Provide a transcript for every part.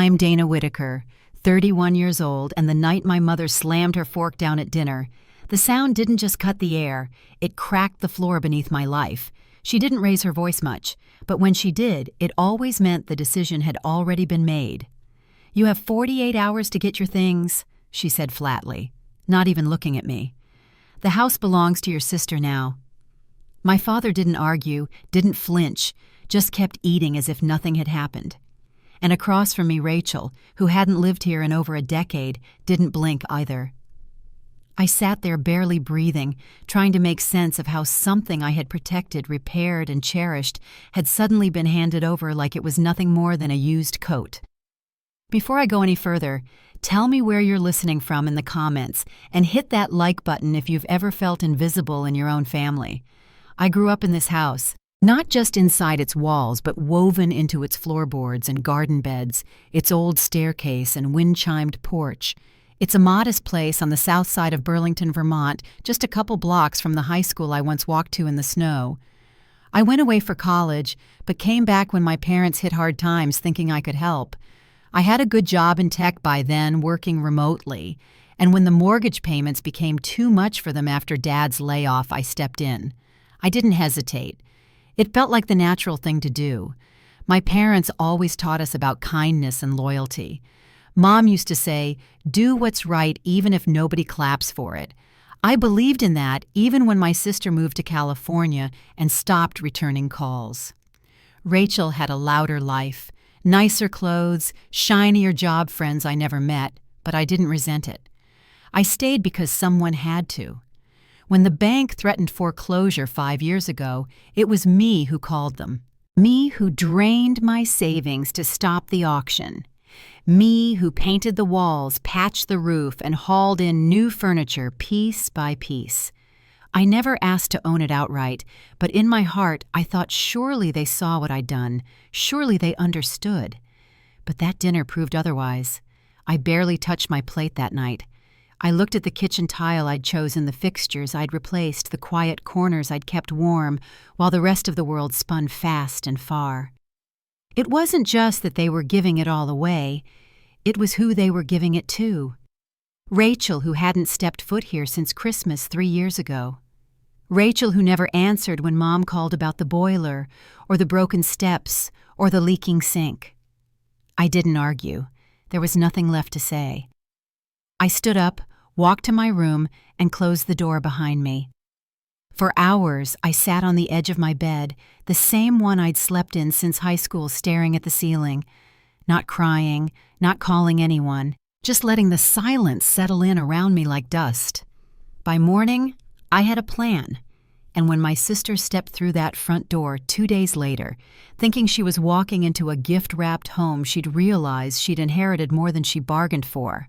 I'm Dana Whitaker, 31 years old, and the night my mother slammed her fork down at dinner, the sound didn't just cut the air, it cracked the floor beneath my life. She didn't raise her voice much, but when she did, it always meant the decision had already been made. "You have 48 hours to get your things," she said flatly, not even looking at me. "The house belongs to your sister now." My father didn't argue, didn't flinch, just kept eating as if nothing had happened. And across from me, Rachel, who hadn't lived here in over a decade, didn't blink either. I sat there barely breathing, trying to make sense of how something I had protected, repaired, and cherished had suddenly been handed over like it was nothing more than a used coat. Before I go any further, tell me where you're listening from in the comments, and hit that like button if you've ever felt invisible in your own family. I grew up in this house. Not just inside its walls, but woven into its floorboards and garden beds, its old staircase and wind-chimed porch. It's a modest place on the south side of Burlington, Vermont, just a couple blocks from the high school I once walked to in the snow. I went away for college, but came back when my parents hit hard times thinking I could help. I had a good job in tech by then, working remotely, and when the mortgage payments became too much for them after Dad's layoff, I stepped in. I didn't hesitate. It felt like the natural thing to do. My parents always taught us about kindness and loyalty. Mom used to say, "Do what's right even if nobody claps for it." I believed in that even when my sister moved to California and stopped returning calls. Rachel had a louder life, nicer clothes, shinier job friends I never met, but I didn't resent it. I stayed because someone had to. When the bank threatened foreclosure 5 years ago, it was me who called them. Me who drained my savings to stop the auction. Me who painted the walls, patched the roof, and hauled in new furniture piece by piece. I never asked to own it outright, but in my heart I thought surely they saw what I'd done. Surely they understood. But that dinner proved otherwise. I barely touched my plate that night. I looked at the kitchen tile I'd chosen, the fixtures I'd replaced, the quiet corners I'd kept warm, while the rest of the world spun fast and far. It wasn't just that they were giving it all away, it was who they were giving it to. Rachel, who hadn't stepped foot here since Christmas 3 years ago. Rachel, who never answered when Mom called about the boiler, or the broken steps, or the leaking sink. I didn't argue. There was nothing left to say. I stood up, walked to my room, and closed the door behind me. For hours, I sat on the edge of my bed, the same one I'd slept in since high school, staring at the ceiling, not crying, not calling anyone, just letting the silence settle in around me like dust. By morning, I had a plan, and when my sister stepped through that front door 2 days later, thinking she was walking into a gift-wrapped home, she'd realized she'd inherited more than she bargained for.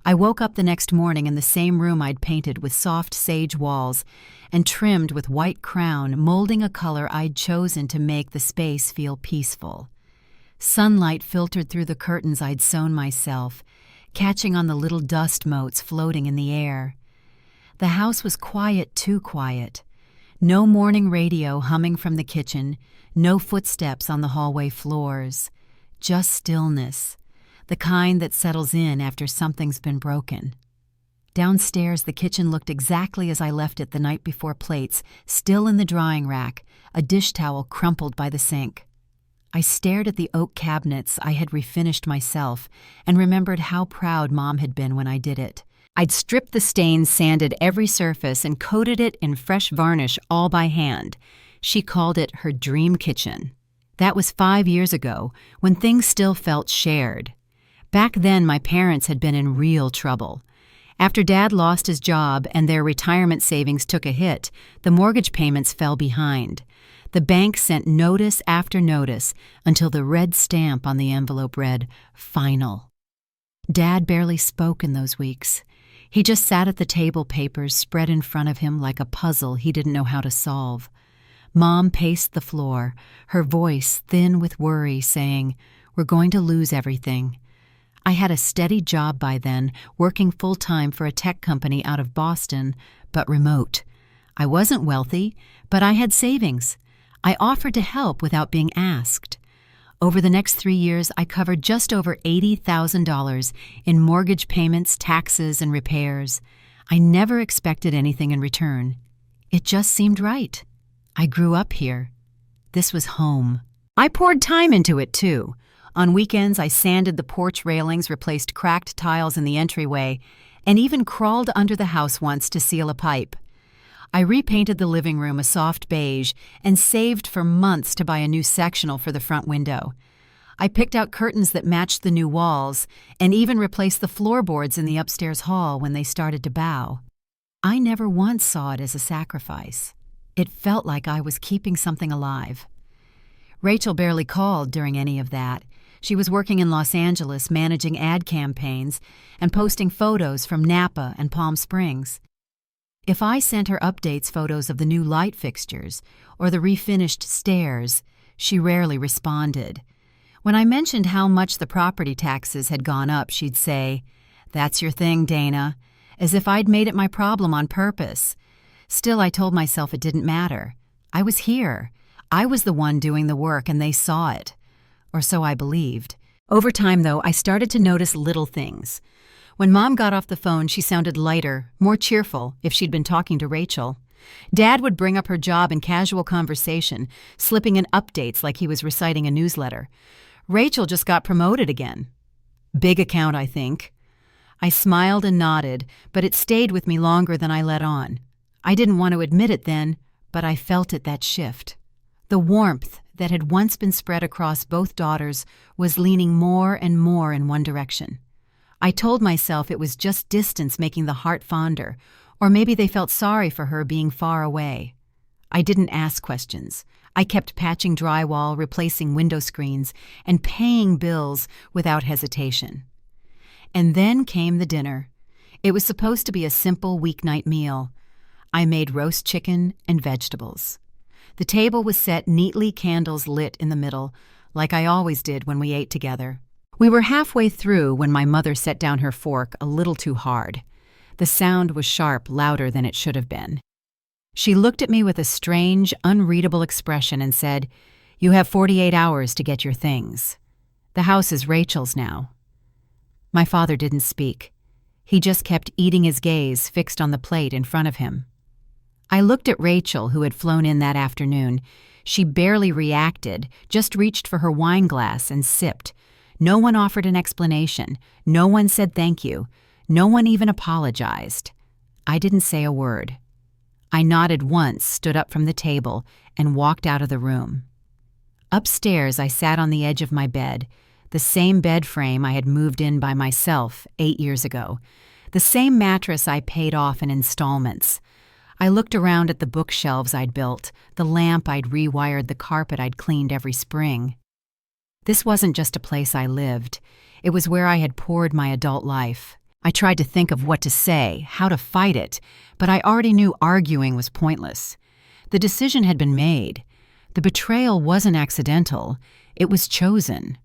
I woke up the next morning in the same room I'd painted with soft sage walls and trimmed with white crown, molding a color I'd chosen to make the space feel peaceful. Sunlight filtered through the curtains I'd sewn myself, catching on the little dust motes floating in the air. The house was quiet, too quiet. No morning radio humming from the kitchen, no footsteps on the hallway floors, just stillness. The kind that settles in after something's been broken. Downstairs, the kitchen looked exactly as I left it the night before, plates still in the drying rack, a dish towel crumpled by the sink. I stared at the oak cabinets I had refinished myself and remembered how proud Mom had been when I did it. I'd stripped the stains, sanded every surface, and coated it in fresh varnish all by hand. She called it her dream kitchen. That was 5 years ago, when things still felt shared. Back then, my parents had been in real trouble. After Dad lost his job and their retirement savings took a hit, the mortgage payments fell behind. The bank sent notice after notice until the red stamp on the envelope read, "Final." Dad barely spoke in those weeks. He just sat at the table, papers spread in front of him like a puzzle he didn't know how to solve. Mom paced the floor, her voice thin with worry, saying, "We're going to lose everything." I had a steady job by then, working full-time for a tech company out of Boston, but remote. I wasn't wealthy, but I had savings. I offered to help without being asked. Over the next 3 years, I covered just over $80,000 in mortgage payments, taxes, and repairs. I never expected anything in return. It just seemed right. I grew up here. This was home. I poured time into it, too. On weekends, I sanded the porch railings, replaced cracked tiles in the entryway, and even crawled under the house once to seal a pipe. I repainted the living room a soft beige and saved for months to buy a new sectional for the front window. I picked out curtains that matched the new walls and even replaced the floorboards in the upstairs hall when they started to bow. I never once saw it as a sacrifice. It felt like I was keeping something alive. Rachel barely called during any of that. She was working in Los Angeles managing ad campaigns and posting photos from Napa and Palm Springs. If I sent her updates photos of the new light fixtures or the refinished stairs, she rarely responded. When I mentioned how much the property taxes had gone up, she'd say, "That's your thing, Dana," as if I'd made it my problem on purpose. Still, I told myself it didn't matter. I was here. I was the one doing the work, and they saw it. Or so I believed. Over time, though, I started to notice little things. When Mom got off the phone, she sounded lighter, more cheerful, if she'd been talking to Rachel. Dad would bring up her job in casual conversation, slipping in updates like he was reciting a newsletter. Rachel just got promoted again. Big account, I think. I smiled and nodded, but it stayed with me longer than I let on. I didn't want to admit it then, but I felt it, that shift. The warmth that had once been spread across both daughters was leaning more and more in one direction. I told myself it was just distance making the heart fonder, or maybe they felt sorry for her being far away. I didn't ask questions. I kept patching drywall, replacing window screens, and paying bills without hesitation. And then came the dinner. It was supposed to be a simple weeknight meal. I made roast chicken and vegetables. The table was set neatly, candles lit in the middle, like I always did when we ate together. We were halfway through when my mother set down her fork a little too hard. The sound was sharp, louder than it should have been. She looked at me with a strange, unreadable expression and said, "You have 48 hours to get your things. The house is Rachel's now." My father didn't speak. He just kept eating, his gaze fixed on the plate in front of him. I looked at Rachel, who had flown in that afternoon. She barely reacted, just reached for her wine glass and sipped. No one offered an explanation. No one said thank you. No one even apologized. I didn't say a word. I nodded once, stood up from the table, and walked out of the room. Upstairs, I sat on the edge of my bed, the same bed frame I had moved in by myself 8 years ago, the same mattress I paid off in installments. I looked around at the bookshelves I'd built, the lamp I'd rewired, the carpet I'd cleaned every spring. This wasn't just a place I lived. It was where I had poured my adult life. I tried to think of what to say, how to fight it, but I already knew arguing was pointless. The decision had been made. The betrayal wasn't accidental. It was chosen.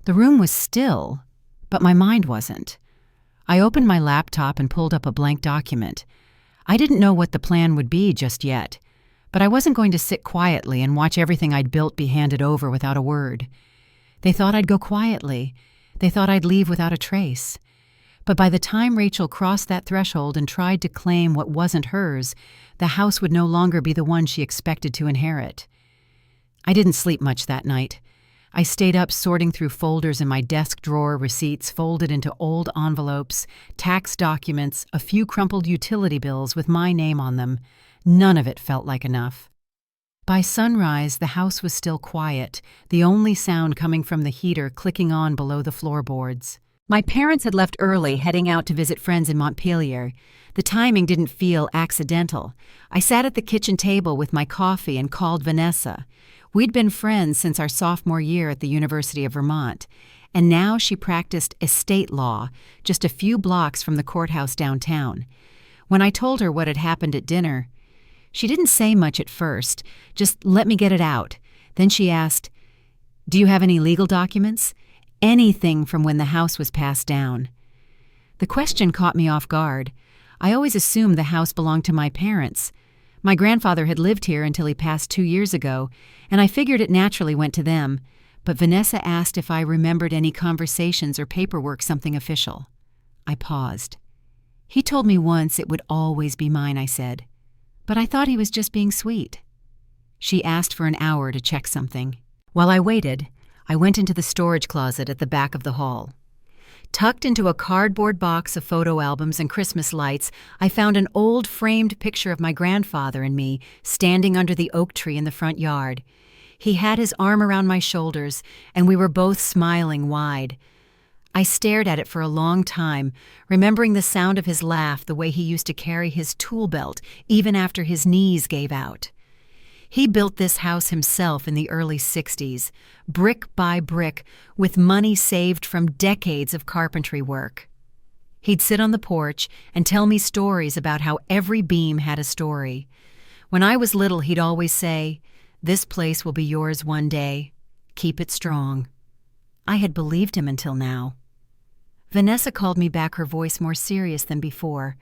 The room was still, but my mind wasn't. I opened my laptop and pulled up a blank document. I didn't know what the plan would be just yet, but I wasn't going to sit quietly and watch everything I'd built be handed over without a word. They thought I'd go quietly. They thought I'd leave without a trace. But by the time Rachel crossed that threshold and tried to claim what wasn't hers, the house would no longer be the one she expected to inherit. I didn't sleep much that night. I stayed up sorting through folders in my desk drawer, receipts folded into old envelopes, tax documents, a few crumpled utility bills with my name on them. None of it felt like enough. By sunrise, the house was still quiet, the only sound coming from the heater clicking on below the floorboards. My parents had left early, heading out to visit friends in Montpelier. The timing didn't feel accidental. I sat at the kitchen table with my coffee and called Vanessa. We'd been friends since our sophomore year at the University of Vermont, and now she practiced estate law just a few blocks from the courthouse downtown. When I told her what had happened at dinner, she didn't say much at first, just let me get it out. Then she asked, "Do you have any legal documents? Anything from when the house was passed down?" The question caught me off guard. I always assumed the house belonged to my parents. My grandfather had lived here until he passed 2 years ago, and I figured it naturally went to them. but Vanessa asked if I remembered any conversations or paperwork, something official. I paused. He told me once it would always be mine, I said. But I thought he was just being sweet. She asked for an hour to check something. While I waited, I went into the storage closet at the back of the hall. Tucked into a cardboard box of photo albums and Christmas lights, I found an old framed picture of my grandfather and me standing under the oak tree in the front yard. He had his arm around my shoulders, and we were both smiling wide. I stared at it for a long time, remembering the sound of his laugh, the way he used to carry his tool belt even after his knees gave out. He built this house himself in the early 60s, brick by brick, with money saved from decades of carpentry work. He'd sit on the porch and tell me stories about how every beam had a story. When I was little, he'd always say, "This place will be yours one day. Keep it strong." I had believed him until now. Vanessa called me back, her voice more serious than before.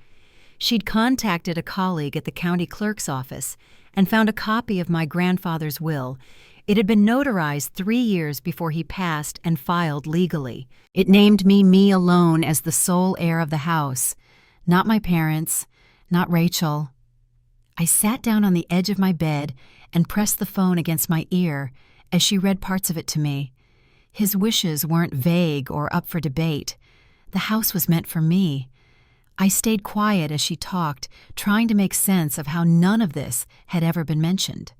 She'd contacted a colleague at the county clerk's office and found a copy of my grandfather's will. It had been notarized 3 years before he passed and filed legally. It named me alone, as the sole heir of the house. Not my parents, not Rachel. I sat down on the edge of my bed and pressed the phone against my ear as she read parts of it to me. His wishes weren't vague or up for debate. The house was meant for me. I stayed quiet as she talked, trying to make sense of how none of this had ever been mentioned.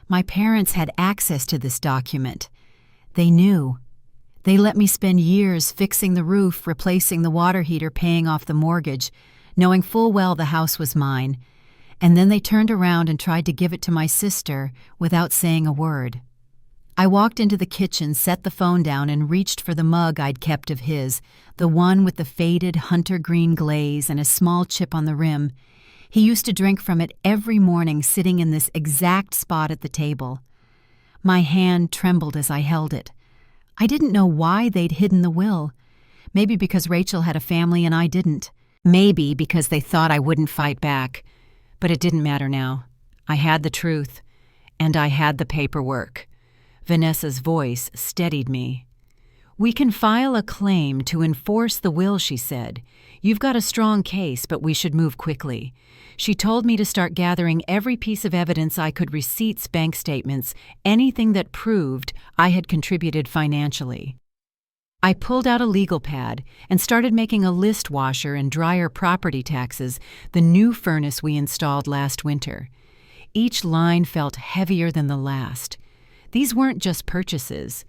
My parents had access to this document. They knew. They let me spend years fixing the roof, replacing the water heater, paying off the mortgage, knowing full well the house was mine. And then they turned around and tried to give it to my sister without saying a word. I walked into the kitchen, set the phone down, and reached for the mug I'd kept of his, the one with the faded hunter green glaze and a small chip on the rim. He used to drink from it every morning, sitting in this exact spot at the table. My hand trembled as I held it. I didn't know why they'd hidden the will. Maybe because Rachel had a family and I didn't. Maybe because they thought I wouldn't fight back. But it didn't matter now. I had the truth, and I had the paperwork. Vanessa's voice steadied me. "We can file a claim to enforce the will," she said. "You've got a strong case, but we should move quickly." She told me to start gathering every piece of evidence I could, receipts, bank statements, anything that proved I had contributed financially. I pulled out a legal pad and started making a list: washer and dryer, property taxes, the new furnace we installed last winter. Each line felt heavier than the last. These weren't just purchases.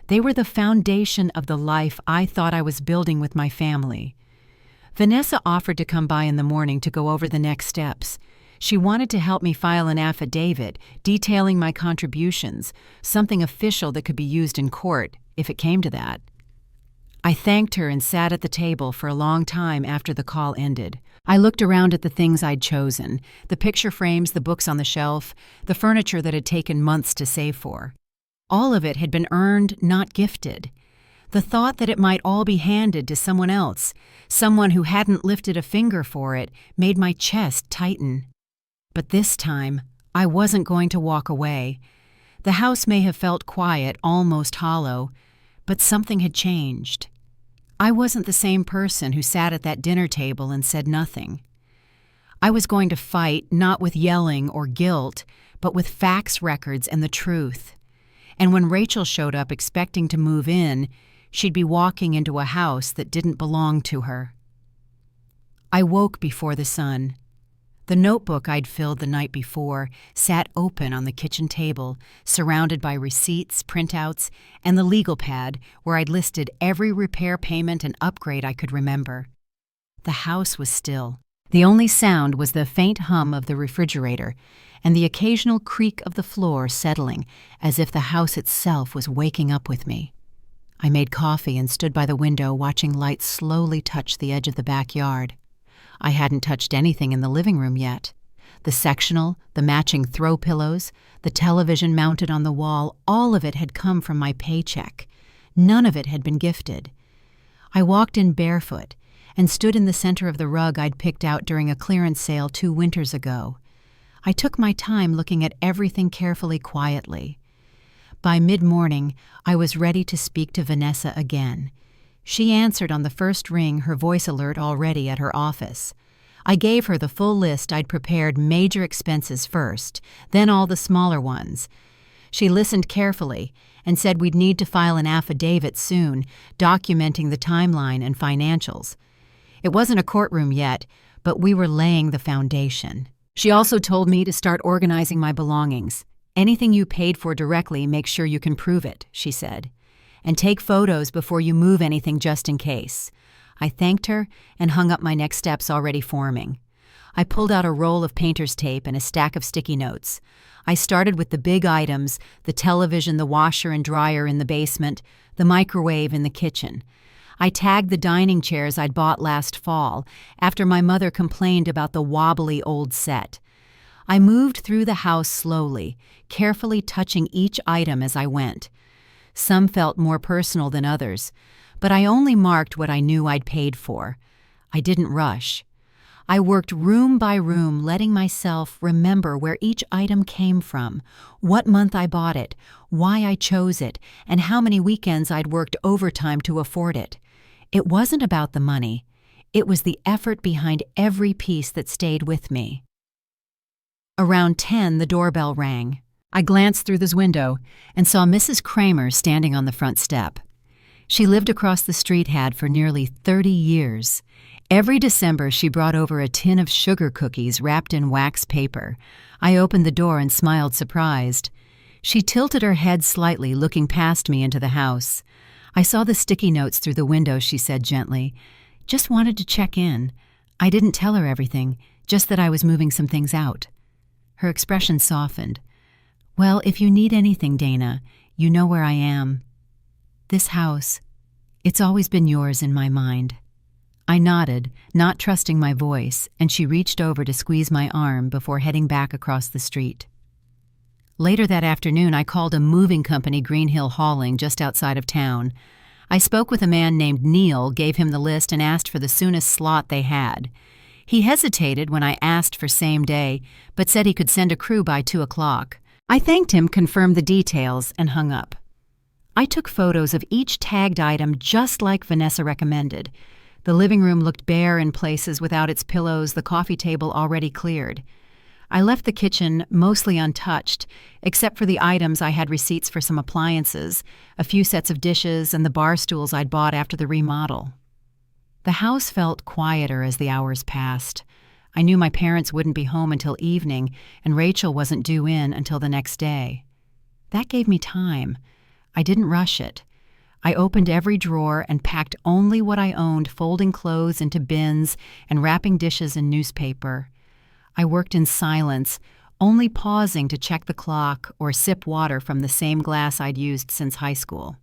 They were the foundation of the life I thought I was building with my family. Vanessa offered to come by in the morning to go over the next steps. She wanted to help me file an affidavit detailing my contributions, something official that could be used in court if it came to that. I thanked her and sat at the table for a long time after the call ended. I looked around at the things I'd chosen, the picture frames, the books on the shelf, the furniture that had taken months to save for. All of it had been earned, not gifted. The thought that it might all be handed to someone else, someone who hadn't lifted a finger for it, made my chest tighten. But this time, I wasn't going to walk away. The house may have felt quiet, almost hollow, but something had changed. I wasn't the same person who sat at that dinner table and said nothing. I was going to fight, not with yelling or guilt, but with facts, records, and the truth. And when Rachel showed up expecting to move in, she'd be walking into a house that didn't belong to her. I woke before the sun. The notebook I'd filled the night before sat open on the kitchen table, surrounded by receipts, printouts, and the legal pad where I'd listed every repair payment and upgrade I could remember. The house was still. The only sound was the faint hum of the refrigerator and the occasional creak of the floor settling, as if the house itself was waking up with me. I made coffee and stood by the window watching lights slowly touch the edge of the backyard. I hadn't touched anything in the living room yet. The sectional, the matching throw pillows, the television mounted on the wall, all of it had come from my paycheck. None of it had been gifted. I walked in barefoot and stood in the center of the rug I'd picked out during a clearance sale 2 winters ago. I took my time looking at everything carefully, quietly. By mid-morning, I was ready to speak to Vanessa again. She answered on the first ring, her voice alert already at her office. I gave her the full list. I'd prepared major expenses first, then all the smaller ones. She listened carefully and said we'd need to file an affidavit soon, documenting the timeline and financials. It wasn't a courtroom yet, but we were laying the foundation. She also told me to start organizing my belongings. Anything you paid for directly, make sure you can prove it, she said. And take photos before you move anything just in case. I thanked her and hung up my next steps already forming. I pulled out a roll of painter's tape and a stack of sticky notes. I started with the big items, the television, the washer and dryer in the basement, the microwave in the kitchen. I tagged the dining chairs I'd bought last fall after my mother complained about the wobbly old set. I moved through the house slowly, carefully touching each item as I went. Some felt more personal than others, but I only marked what I knew I'd paid for. I didn't rush. I worked room by room, letting myself remember where each item came from, what month I bought it, why I chose it, and how many weekends I'd worked overtime to afford it. It wasn't about the money. It was the effort behind every piece that stayed with me. Around 10, the doorbell rang. I glanced through this window and saw Mrs. Kramer standing on the front step. She lived across the street, had for nearly 30 years. Every December, she brought over a tin of sugar cookies wrapped in wax paper. I opened the door and smiled, surprised. She tilted her head slightly, looking past me into the house. I saw the sticky notes through the window, she said gently. Just wanted to check in. I didn't tell her everything, just that I was moving some things out. Her expression softened. Well, if you need anything, Dana, you know where I am. This house, it's always been yours in my mind. I nodded, not trusting my voice, and she reached over to squeeze my arm before heading back across the street. Later that afternoon, I called a moving company, Green Hill Hauling, just outside of town. I spoke with a man named Neil, gave him the list, and asked for the soonest slot they had. He hesitated when I asked for same day, but said he could send a crew by 2 o'clock. I thanked him, confirmed the details, and hung up. I took photos of each tagged item just like Vanessa recommended. The living room looked bare in places without its pillows, the coffee table already cleared. I left the kitchen mostly untouched, except for the items I had receipts for some appliances, a few sets of dishes, and the bar stools I'd bought after the remodel. The house felt quieter as the hours passed. I knew my parents wouldn't be home until evening, and Rachel wasn't due in until the next day. That gave me time. I didn't rush it. I opened every drawer and packed only what I owned, folding clothes into bins and wrapping dishes in newspaper. I worked in silence, only pausing to check the clock or sip water from the same glass I'd used since high school.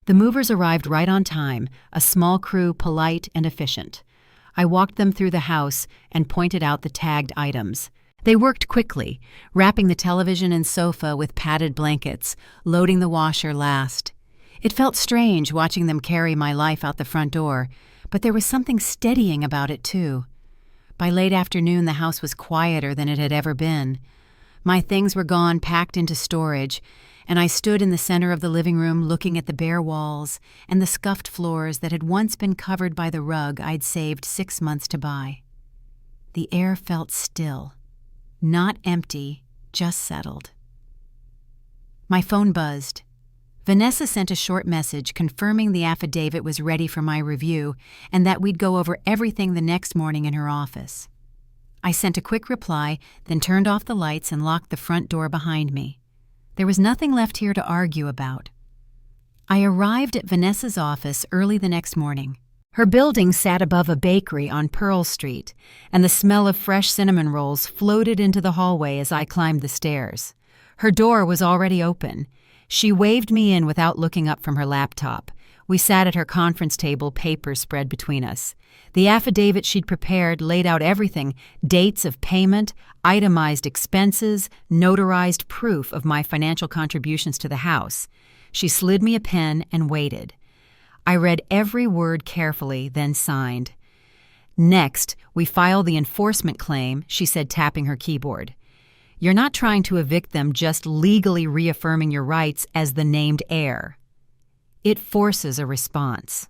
The movers arrived right on time, a small crew, polite and efficient. I walked them through the house and pointed out the tagged items. They worked quickly, wrapping the television and sofa with padded blankets, loading the washer last. It felt strange watching them carry my life out the front door, but there was something steadying about it too. By late afternoon, the house was quieter than it had ever been. My things were gone, packed into storage, and I stood in the center of the living room looking at the bare walls and the scuffed floors that had once been covered by the rug I'd saved 6 months to buy. The air felt still, not empty, just settled. My phone buzzed. Vanessa sent a short message confirming the affidavit was ready for my review and that we'd go over everything the next morning in her office. I sent a quick reply, then turned off the lights and locked the front door behind me. There was nothing left here to argue about. I arrived at Vanessa's office early the next morning. Her building sat above a bakery on Pearl Street, and the smell of fresh cinnamon rolls floated into the hallway as I climbed the stairs. Her door was already open. She waved me in without looking up from her laptop. We sat at her conference table, papers spread between us. The affidavit she'd prepared laid out everything: dates of payment, itemized expenses, notarized proof of my financial contributions to the house. She slid me a pen and waited. I read every word carefully, then signed. Next, we filed the enforcement claim, she said, tapping her keyboard. You're not trying to evict them, just legally reaffirming your rights as the named heir. It forces a response.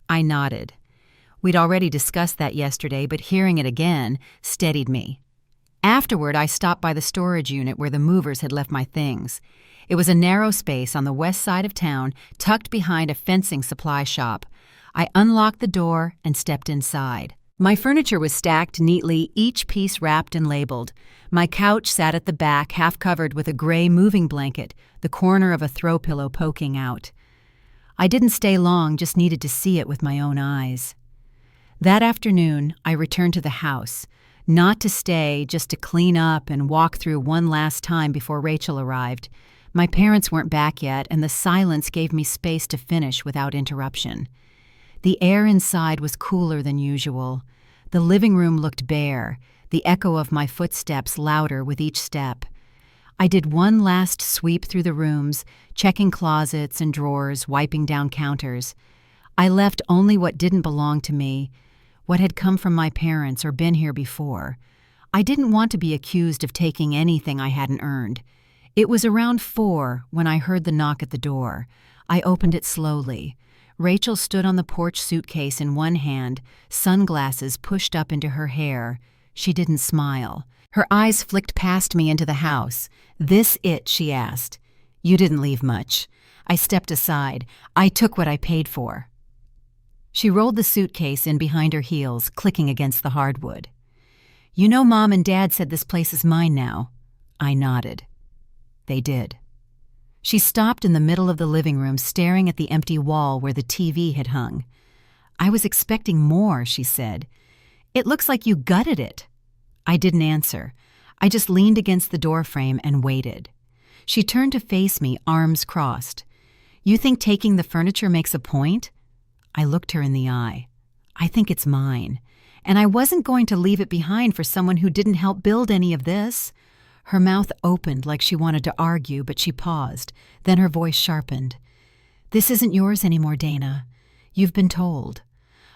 I nodded. We'd already discussed that yesterday, but hearing it again steadied me. Afterward, I stopped by the storage unit where the movers had left my things. It was a narrow space on the west side of town, tucked behind a fencing supply shop. I unlocked the door and stepped inside. My furniture was stacked neatly, each piece wrapped and labeled. My couch sat at the back, half covered with a gray moving blanket, the corner of a throw pillow poking out. I didn't stay long, just needed to see it with my own eyes. That afternoon, I returned to the house, not to stay, just to clean up and walk through one last time before Rachel arrived. My parents weren't back yet, and the silence gave me space to finish without interruption. The air inside was cooler than usual. The living room looked bare, the echo of my footsteps louder with each step. I did one last sweep through the rooms, checking closets and drawers, wiping down counters. I left only what didn't belong to me, what had come from my parents or been here before. I didn't want to be accused of taking anything I hadn't earned. It was around 4 when I heard the knock at the door. I opened it slowly. Rachel stood on the porch, suitcase in one hand, sunglasses pushed up into her hair. She didn't smile. Her eyes flicked past me into the house. "This it?" she asked. "You didn't leave much." I stepped aside. "I took what I paid for." She rolled the suitcase in behind her heels, clicking against the hardwood. "You know Mom and Dad said this place is mine now." I nodded. They did. She stopped in the middle of the living room, staring at the empty wall where the TV had hung. "I was expecting more," she said. "It looks like you gutted it." I didn't answer. I just leaned against the doorframe and waited. She turned to face me, arms crossed. "You think taking the furniture makes a point?" I looked her in the eye. "I think it's mine. And I wasn't going to leave it behind for someone who didn't help build any of this." Her mouth opened like she wanted to argue, but she paused. Then her voice sharpened. "This isn't yours anymore, Dana. You've been told."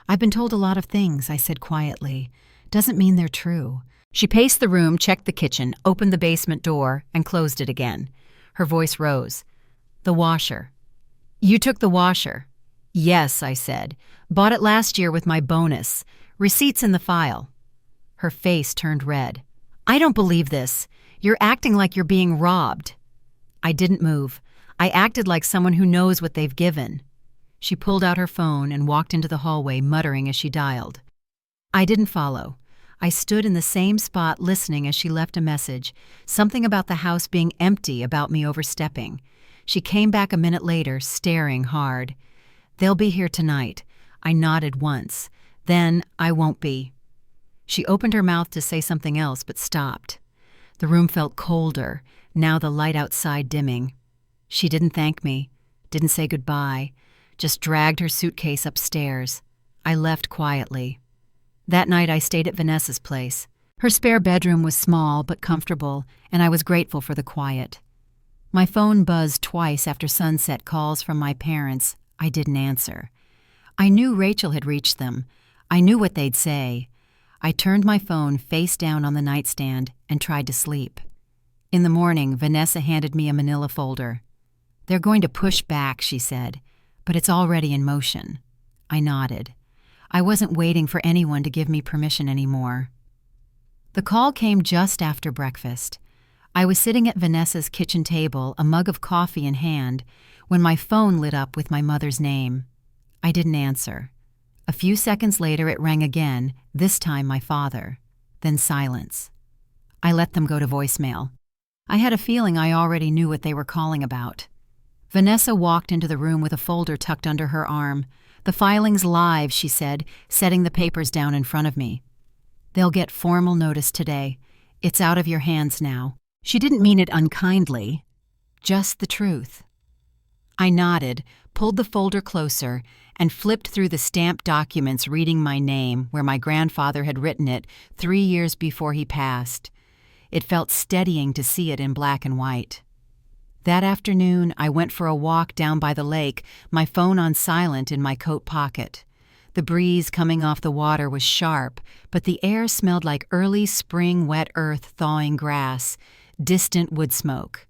"I've been told a lot of things," I said quietly. "Doesn't mean they're true." She paced the room, checked the kitchen, opened the basement door, and closed it again. Her voice rose. "The washer." "You took the washer." "Yes," I said. "Bought it last year with my bonus. Receipts in the file." Her face turned red. "I don't believe this. You're acting like you're being robbed." I didn't move. I acted like someone who knows what they've given. She pulled out her phone and walked into the hallway, muttering as she dialed. I didn't follow. I stood in the same spot listening as she left a message, something about the house being empty, about me overstepping. She came back a minute later, staring hard. "They'll be here tonight." I nodded once. Then, "I won't be." She opened her mouth to say something else, but stopped. The room felt colder, now the light outside dimming. She didn't thank me, didn't say goodbye, just dragged her suitcase upstairs. I left quietly. That night I stayed at Vanessa's place. Her spare bedroom was small but comfortable, and I was grateful for the quiet. My phone buzzed twice after sunset calls from my parents. I didn't answer. I knew Rachel had reached them. I knew what they'd say. I turned my phone face down on the nightstand and tried to sleep. In the morning, Vanessa handed me a manila folder. "They're going to push back," she said, "but it's already in motion." I nodded. I wasn't waiting for anyone to give me permission anymore. The call came just after breakfast. I was sitting at Vanessa's kitchen table, a mug of coffee in hand, when my phone lit up with my mother's name. I didn't answer. A few seconds later it rang again, this time my father. Then silence. I let them go to voicemail. I had a feeling I already knew what they were calling about. Vanessa walked into the room with a folder tucked under her arm. "The filing's live," she said, setting the papers down in front of me. "They'll get formal notice today. It's out of your hands now." She didn't mean it unkindly, just the truth. I nodded, pulled the folder closer, and flipped through the stamped documents, reading my name where my grandfather had written it 3 years before he passed. It felt steadying to see it in black and white. That afternoon, I went for a walk down by the lake, my phone on silent in my coat pocket. The breeze coming off the water was sharp, but the air smelled like early spring wet earth thawing grass. distant wood smoke.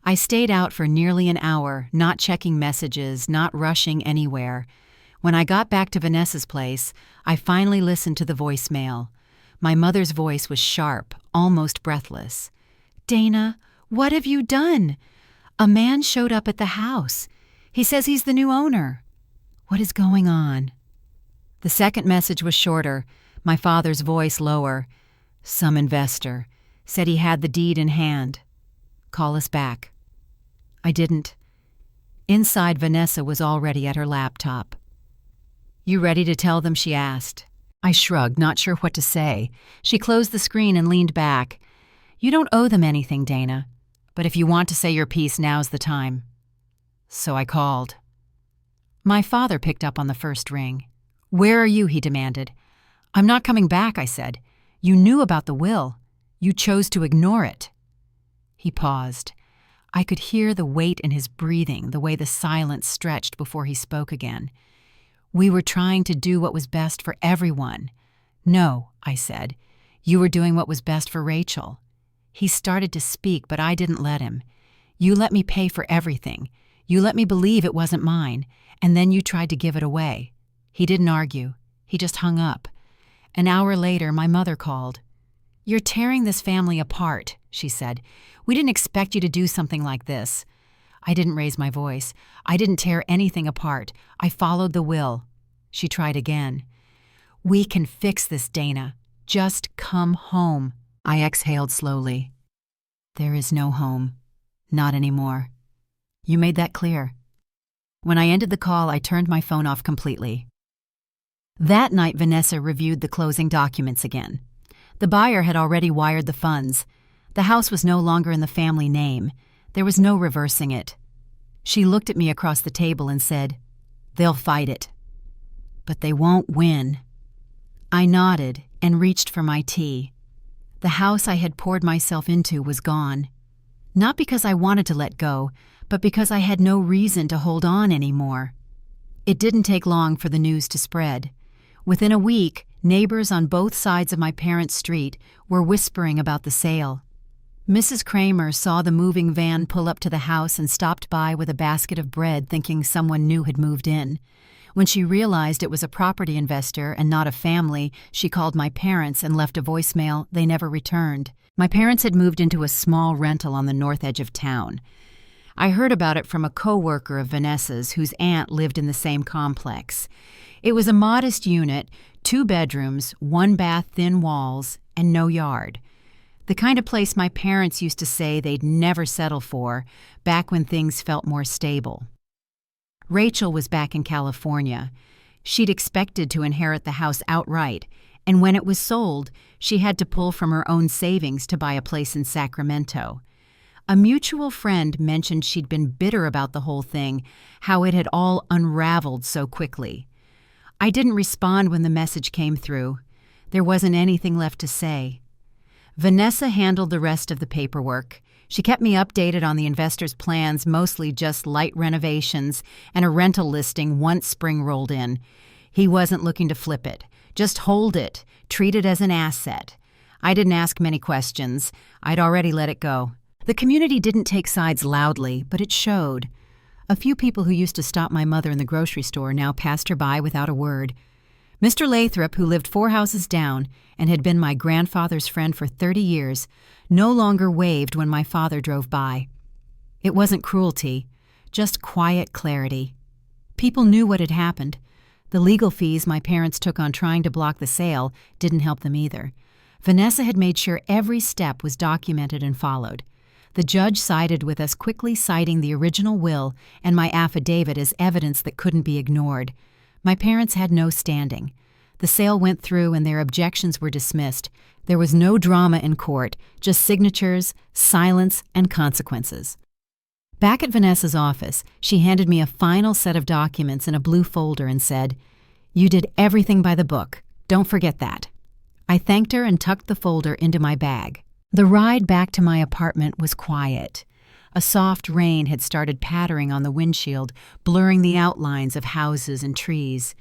I stayed out for nearly an hour, not checking messages, not rushing anywhere. When I got back to Vanessa's place, I finally listened to the voicemail. My mother's voice was sharp, almost breathless. "Dana, what have you done? A man showed up at the house. He says he's the new owner. What is going on?" The second message was shorter, my father's voice lower. "Some investor. Said he had the deed in hand. Call us back." I didn't. Inside, Vanessa was already at her laptop. "You ready to tell them?" she asked. I shrugged, not sure what to say. She closed the screen and leaned back. "You don't owe them anything, Dana. But if you want to say your piece, now's the time." So I called. My father picked up on the first ring. "Where are you?" he demanded. "I'm not coming back," I said. "You knew about the will. You chose to ignore it." He paused. I could hear the weight in his breathing, the way the silence stretched before he spoke again. "We were trying to do what was best for everyone." "No," I said. "You were doing what was best for Rachel." He started to speak, but I didn't let him. "You let me pay for everything. You let me believe it wasn't mine, and then you tried to give it away." He didn't argue. He just hung up. An hour later, my mother called. "You're tearing this family apart," she said. "We didn't expect you to do something like this." I didn't raise my voice. "I didn't tear anything apart. I followed the will." She tried again. "We can fix this, Dana. Just come home." I exhaled slowly. "There is no home. Not anymore. You made that clear." When I ended the call, I turned my phone off completely. That night, Vanessa reviewed the closing documents again. The buyer had already wired the funds. The house was no longer in the family name. There was no reversing it. She looked at me across the table and said, "They'll fight it. But they won't win." I nodded and reached for my tea. The house I had poured myself into was gone. Not because I wanted to let go, but because I had no reason to hold on anymore. It didn't take long for the news to spread. Within a week, neighbors on both sides of my parents' street were whispering about the sale. Mrs. Kramer saw the moving van pull up to the house and stopped by with a basket of bread, thinking someone new had moved in. When she realized it was a property investor and not a family, she called my parents and left a voicemail. They never returned. My parents had moved into a small rental on the north edge of town. I heard about it from a co-worker of Vanessa's whose aunt lived in the same complex. It was a modest unit, 2 bedrooms, 1 bath, thin walls, and no yard. The kind of place my parents used to say they'd never settle for, back when things felt more stable. Rachel was back in California. She'd expected to inherit the house outright, and when it was sold, she had to pull from her own savings to buy a place in Sacramento. A mutual friend mentioned she'd been bitter about the whole thing, how it had all unraveled so quickly. I didn't respond when the message came through. There wasn't anything left to say. Vanessa handled the rest of the paperwork. She kept me updated on the investor's plans, mostly just light renovations and a rental listing once spring rolled in. He wasn't looking to flip it. Just hold it, treat it as an asset. I didn't ask many questions. I'd already let it go. The community didn't take sides loudly, but it showed. A few people who used to stop my mother in the grocery store now passed her by without a word. Mr. Lathrop, who lived 4 houses down and had been my grandfather's friend for 30 years, no longer waved when my father drove by. It wasn't cruelty, just quiet clarity. People knew what had happened. The legal fees my parents took on trying to block the sale didn't help them either. Vanessa had made sure every step was documented and followed. The judge sided with us, quickly citing the original will and my affidavit as evidence that couldn't be ignored. My parents had no standing. The sale went through and their objections were dismissed. There was no drama in court, just signatures, silence, and consequences. Back at Vanessa's office, she handed me a final set of documents in a blue folder and said, "You did everything by the book. Don't forget that." I thanked her and tucked the folder into my bag. The ride back to my apartment was quiet. A soft rain had started pattering on the windshield, blurring the outlines of houses and trees.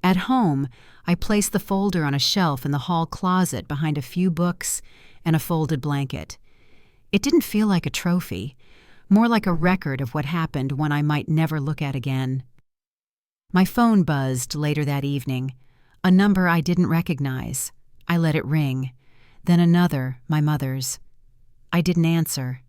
At home, I placed the folder on a shelf in the hall closet behind a few books and a folded blanket. It didn't feel like a trophy, more like a record of what happened one I might never look at again. My phone buzzed later that evening, a number I didn't recognize. I let it ring. Then another, my mother's. I didn't answer.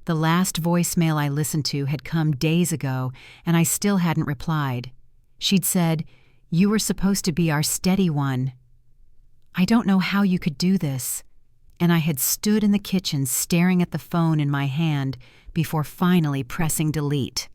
The last voicemail I listened to had come days ago, and I still hadn't replied. She'd said, "You were supposed to be our steady one." "I don't know how you could do this." And I had stood in the kitchen staring at the phone in my hand before finally pressing delete.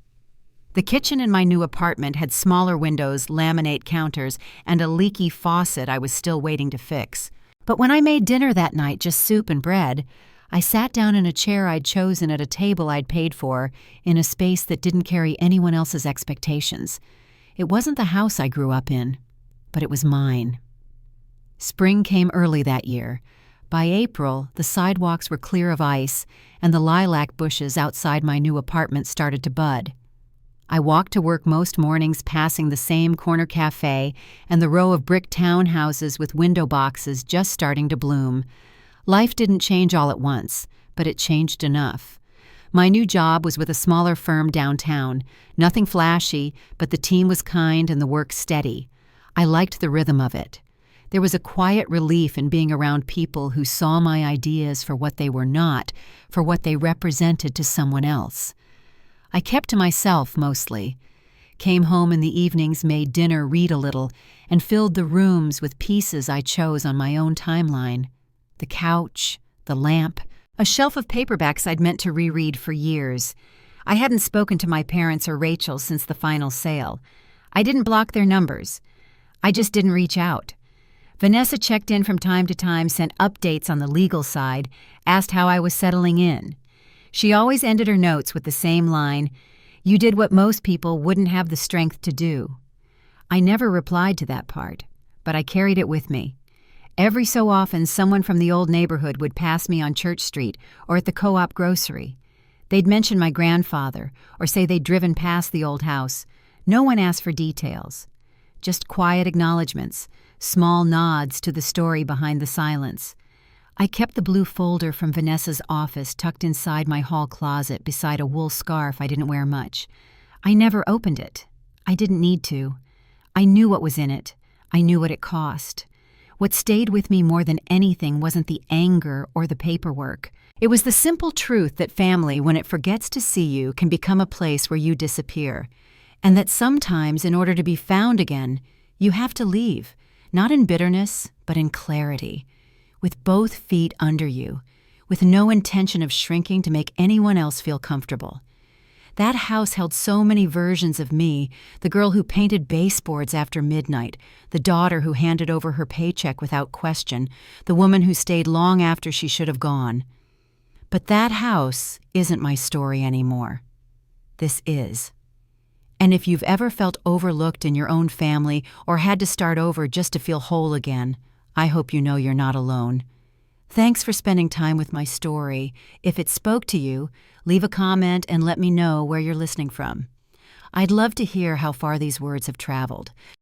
The kitchen in my new apartment had smaller windows, laminate counters, and a leaky faucet I was still waiting to fix. But when I made dinner that night, just soup and bread, I sat down in a chair I'd chosen at a table I'd paid for, in a space that didn't carry anyone else's expectations. It wasn't the house I grew up in, but it was mine. Spring came early that year. By April, the sidewalks were clear of ice, and the lilac bushes outside my new apartment started to bud. I walked to work most mornings passing the same corner cafe and the row of brick townhouses with window boxes just starting to bloom. Life didn't change all at once, but it changed enough. My new job was with a smaller firm downtown. Nothing flashy, but the team was kind and the work steady. I liked the rhythm of it. There was a quiet relief in being around people who saw my ideas for what they were not, for what they represented to someone else. I kept to myself mostly. Came home in the evenings, made dinner, read a little, and filled the rooms with pieces I chose on my own timeline. The couch, the lamp, a shelf of paperbacks I'd meant to reread for years. I hadn't spoken to my parents or Rachel since the final sale. I didn't block their numbers. I just didn't reach out. Vanessa checked in from time to time, sent updates on the legal side, asked how I was settling in. She always ended her notes with the same line, "You did what most people wouldn't have the strength to do." I never replied to that part, but I carried it with me. Every so often, someone from the old neighborhood would pass me on Church Street or at the co-op grocery. They'd mention my grandfather or say they'd driven past the old house. No one asked for details. Just quiet acknowledgments, small nods to the story behind the silence. I kept the blue folder from Vanessa's office tucked inside my hall closet beside a wool scarf I didn't wear much. I never opened it. I didn't need to. I knew what was in it. I knew what it cost. What stayed with me more than anything wasn't the anger or the paperwork. It was the simple truth that family, when it forgets to see you, can become a place where you disappear. And that sometimes, in order to be found again, you have to leave, not in bitterness, but in clarity, with both feet under you, with no intention of shrinking to make anyone else feel comfortable. That house held so many versions of me, the girl who painted baseboards after midnight, the daughter who handed over her paycheck without question, the woman who stayed long after she should have gone. But that house isn't my story anymore. This is. And if you've ever felt overlooked in your own family or had to start over just to feel whole again, I hope you know you're not alone. Thanks for spending time with my story. If it spoke to you, leave a comment and let me know where you're listening from. I'd love to hear how far these words have traveled.